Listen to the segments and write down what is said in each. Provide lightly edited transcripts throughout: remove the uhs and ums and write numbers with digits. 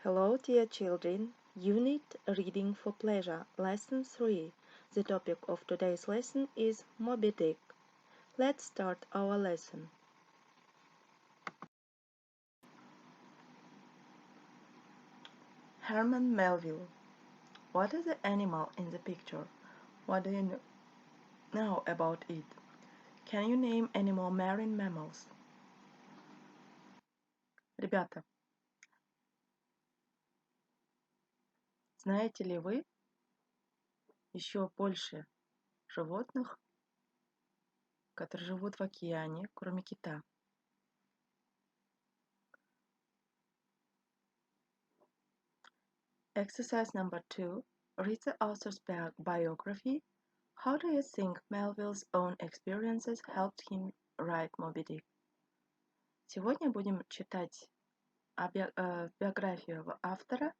Hello, dear children. Unit Reading for Pleasure, Lesson 3. The topic of today's lesson is Moby Dick. Let's start our lesson. Herman Melville. What is the animal in the picture? What do you know about it? Can you name any more marine mammals? Ребята, знаете ли вы еще больше животных, которые живут в океане, кроме кита? Exercise number 2. Read the author's biography. How do you think Melville's own experiences helped him write Moby Dick? Сегодня будем читать биографию автора,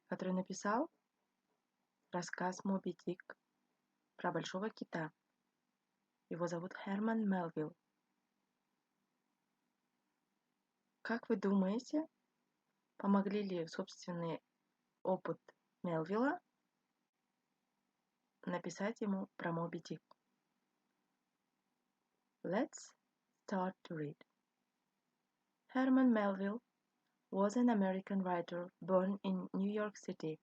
который написал рассказ «Моби Дик» про большого кита. Его зовут Herman Melville. Как вы думаете, помогли ли собственный опыт Мелвилла написать ему про Моби Дик? Let's start to read. Herman Melville was an American writer born in New York City.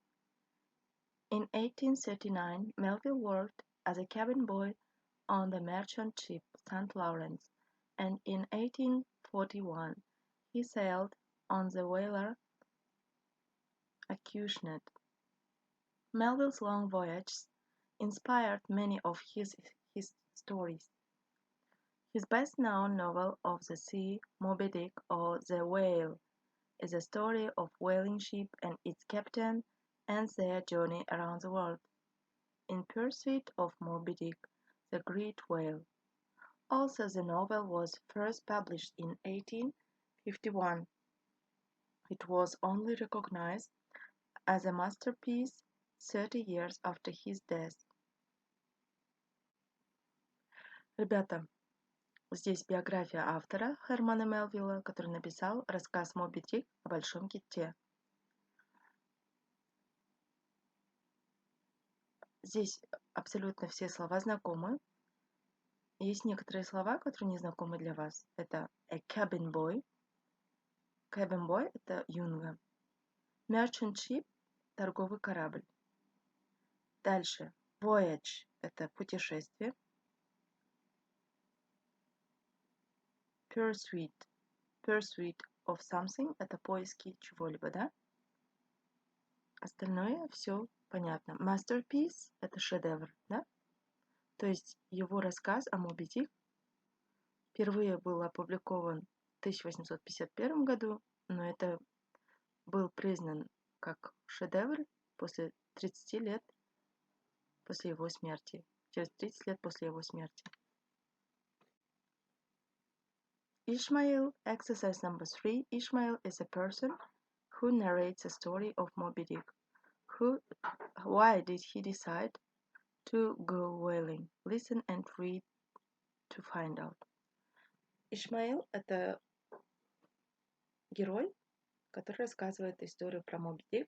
In 1839, Melville worked as a cabin boy on the merchant ship St. Lawrence, and in 1841 he sailed on the whaler Acushnet. Melville's long voyages inspired many of his stories. His best-known novel of the sea, Moby Dick or The Whale, is a story of whaling ship and its captain and their journey around the world in pursuit of Moby Dick, the great whale. Also, the novel was first published in 1851. It was only recognized as a masterpiece 30 years after his death. Ребята, здесь биография автора Hermana Melville, который написал рассказ «Моби Дик» о большом ките. Здесь абсолютно все слова знакомы. Есть некоторые слова, которые не знакомы для вас. Это a cabin boy. Cabin boy – это юнга. Merchant ship – торговый корабль. Дальше. Voyage – это путешествие. Pursuit of something – это поиски чего-либо, да? Остальное все понятно. Masterpiece – это шедевр, да? То есть его рассказ о Моби Дик впервые был опубликован в 1851 году, но это был признан как шедевр после 30 лет после его смерти. Через 30 лет после его смерти. Ishmael, exercise number 3. Ishmael is a person who narrates the story of Moby Dick. Why did he decide to go whaling? Listen and read to find out. Ishmael – это герой, который рассказывает историю про Моби Дик.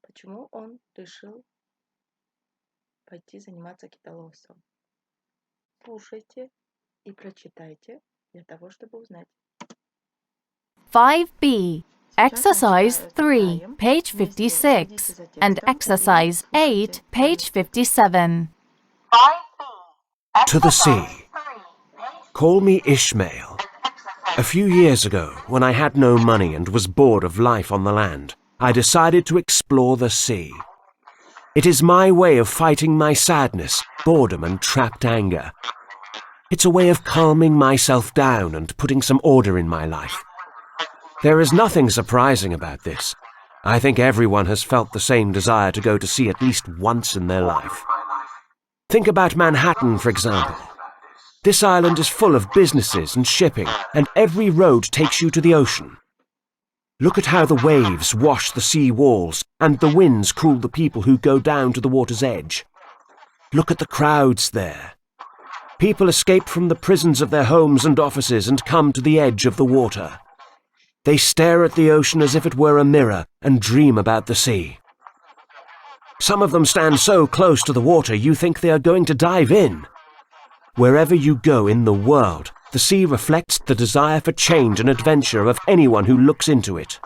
Почему он решил пойти заниматься китоловством? Слушайте и прочитайте для того, чтобы узнать. 5B. Exercise 3, page 56, and Exercise 8, page 57. To the sea. Call me Ishmael. A few years ago, when I had no money and was bored of life on the land, I decided to explore the sea. It is my way of fighting my sadness, boredom, and trapped anger. It's a way of calming myself down and putting some order in my life. There is nothing surprising about this. I think everyone has felt the same desire to go to sea at least once in their life. Think about Manhattan, for example. This island is full of businesses and shipping, and every road takes you to the ocean. Look at how the waves wash the sea walls, and the winds cool the people who go down to the water's edge. Look at the crowds there. People escape from the prisons of their homes and offices and come to the edge of the water. They stare at the ocean as if it were a mirror and dream about the sea. Some of them stand so close to the water you think they are going to dive in. Wherever you go in the world, the sea reflects the desire for change and adventure of anyone who looks into it.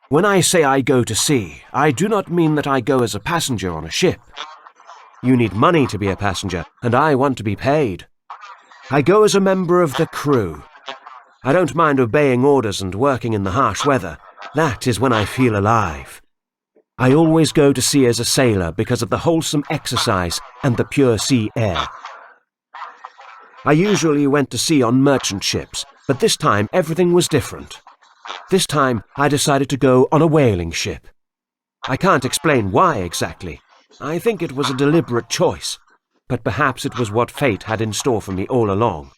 When I say I go to sea, I do not mean that I go as a passenger on a ship. You need money to be a passenger, and I want to be paid. I go as a member of the crew. I don't mind obeying orders and working in the harsh weather. That is when I feel alive. I always go to sea as a sailor because of the wholesome exercise and the pure sea air. I usually went to sea on merchant ships, but this time everything was different. This time I decided to go on a whaling ship. I can't explain why exactly. I think it was a deliberate choice, but perhaps it was what fate had in store for me all along.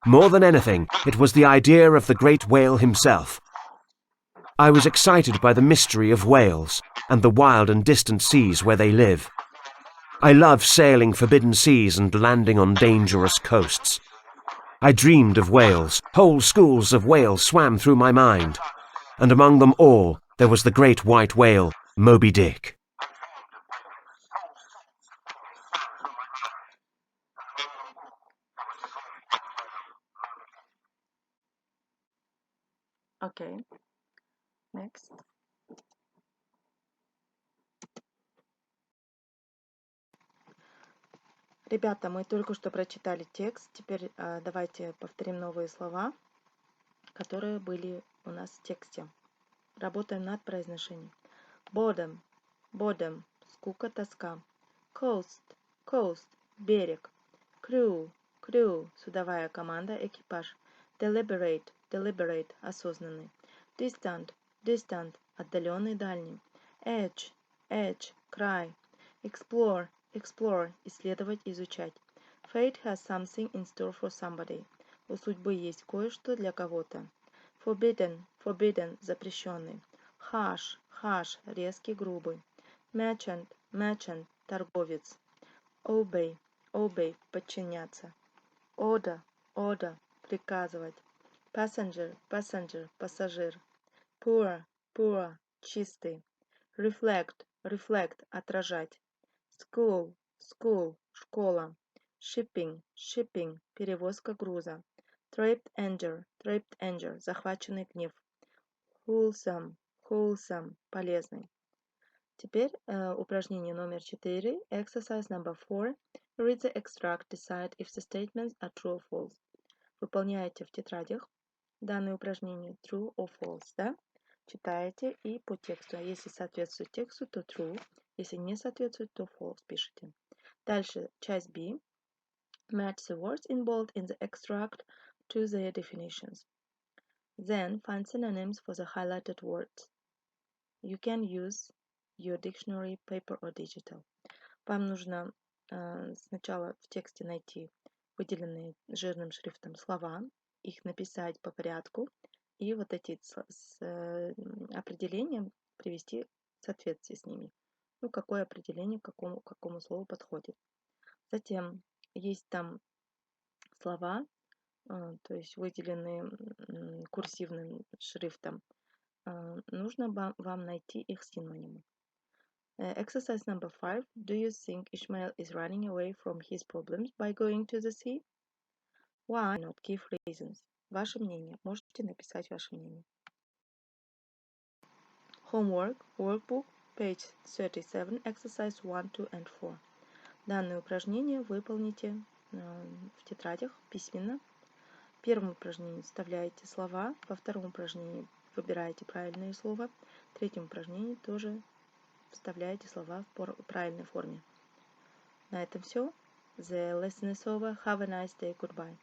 More than anything, it was the idea of the great whale himself. I was excited by the mystery of whales and the wild and distant seas where they live. I love sailing forbidden seas and landing on dangerous coasts. I dreamed of whales. Whole schools of whales swam through my mind, and among them all there was the great white whale, Moby Dick. Okay, next. Ребята, мы только что прочитали текст. Теперь давайте повторим новые слова, которые были у нас в тексте. Работаем над произношением. Boredom, boredom, скука, тоска. Coast, coast, берег. Crew, crew, судовая команда, экипаж. Deliberate, deliberate, осознанный. Distant, distant, отдаленный, дальний. Edge, edge, край. Explore, explore, исследовать, изучать. Fate has something in store for somebody. У судьбы есть кое-что для кого-то. Forbidden, forbidden, запрещенный. Harsh, harsh, резкий, грубый. Merchant, merchant, торговец. Obey, obey, подчиняться. Order, order, приказывать. Passenger, passenger, пассажир. Poor, poor, чистый. Reflect, reflect, отражать. School, school, школа. Shipping, shipping, перевозка груза. Trapped anger, захваченный гнев. Wholesome, wholesome, полезный. Теперь упражнение номер 4. Exercise number 4. Read the extract, decide if the statements are true or false. Выполняете в тетрадях данное упражнение true or false, да? Читаете и по тексту. Если соответствует тексту, то true. Если не соответствует, то false пишите. Дальше часть B. Match the words in bold in the extract to their definitions. Then find synonyms for the highlighted words. You can use your dictionary, paper or digital. Вам нужно сначала в тексте найти выделенные жирным шрифтом слова, их написать по порядку и вот эти определения привести в соответствие с ними. Ну, какое определение к какому слову подходит. Затем есть там слова, то есть выделенные курсивным шрифтом. Нужно вам найти их синонимы. Exercise number 5. Do you think Ishmael is running away from his problems by going to the sea? Why not give reasons? Ваше мнение. Можете написать ваше мнение. Homework, workbook, page 37, exercise 1, 2 and 4. Данное упражнение выполните в тетрадях письменно. В первом упражнении вставляете слова, во втором упражнении выбираете правильные слова, в третьем упражнении тоже вставляете слова в правильной форме. На этом все. The lesson is over. Have a nice day. Goodbye.